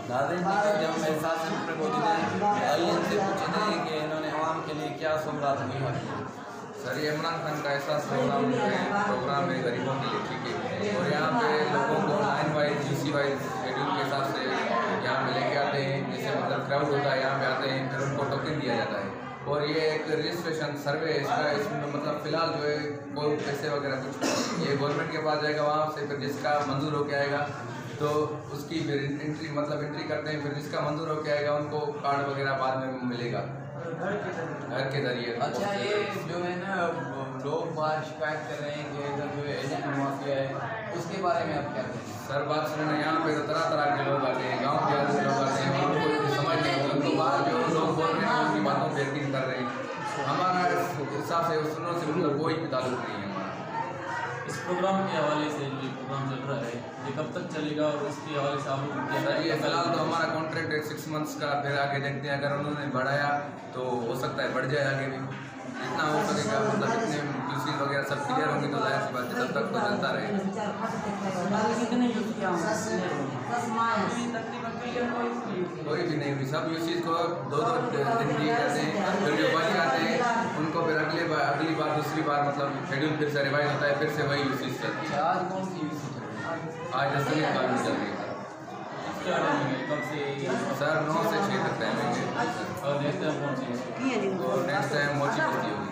दादा जी ने जब मेरे साथ से मोदी ने आईएन से पूछे थे कि इन्होंने आवाम के लिए क्या सौगात की है। सर ये इमरान खान का ऐसा प्रोग्राम है गरीबों के लिए, ठीक है। और यहाँ पे लोगों को line wise UC wise schedule के हिसाब से यहाँ पे लेके आते हैं। जैसे मतलब क्राउड होता है यहाँ पे आते हैं, फिर उनको टोकन दिया जाता है। और ये एक रजिस्ट्रेशन सर्वे है इसका, इसमें मतलब फ़िलहाल जो है कोई पैसे वगैरह कुछ ये गवर्नमेंट के पास जाएगा, वहाँ से फिर जिसका मंजूर होके आएगा तो उसकी फिर एंट्री करते हैं। फिर जिसका मंजूर होके आएगा उनको कार्ड वगैरह बाद में मिलेगा घर के जरिए। अच्छा, ये जो है ना लोग बाहर शिकायत कर रहे हैं कि इधर जो एजेंट माफिया है, उसके बारे में आप क्या कहें? सर बात सुनने यहाँ पे तो तरह तरह के लोग आते हैं, गाँव के लोग आते हैं, उनको समझ नहीं होता। उनको बाहर जो लोग बोल रहे हैं उनकी बातों पर यकीन कर रहे हैं। हमारा इस हिसाब से सुनने से मतलब कोई भी ताल्लुक नहीं है हमारा। इस प्रोग्राम के हवाले से जो प्रोग्राम चल रहा है ये कब तक चलेगा और उसके हवाले से आप लोग सर ये फिलहाल तो हमारा कॉन्ट्रैक्ट है 6 मंथ्स का, फिर आगे देखते हैं। अगर उन्होंने बढ़ाया तो हो सकता है बढ़ जाए आगे भी, जितना हो सकेगा। मतलब इतने यूसी वगैरह सब क्लियर होंगे तो जाहिर सी बात है तब तक तो चलता रहेगा। कोई भी नहीं हुई, सब यूसी को 2-2 दिन दिए जाते हैं। फिर जो बच जाते हैं उनको फिर अगली बार दूसरी बार मतलब शेड्यूल फिर से रिवाइज होता है, फिर से वही यूसी चलती है। आज कौन सी यूसी चल रही है? आज 10 दिन बाद चल रही है कब से? सर 9 से 6 तक टाइम है। और नेक्स्ट टाइम कौन सी? तो नेक्स्ट टाइम मोची होती होगी।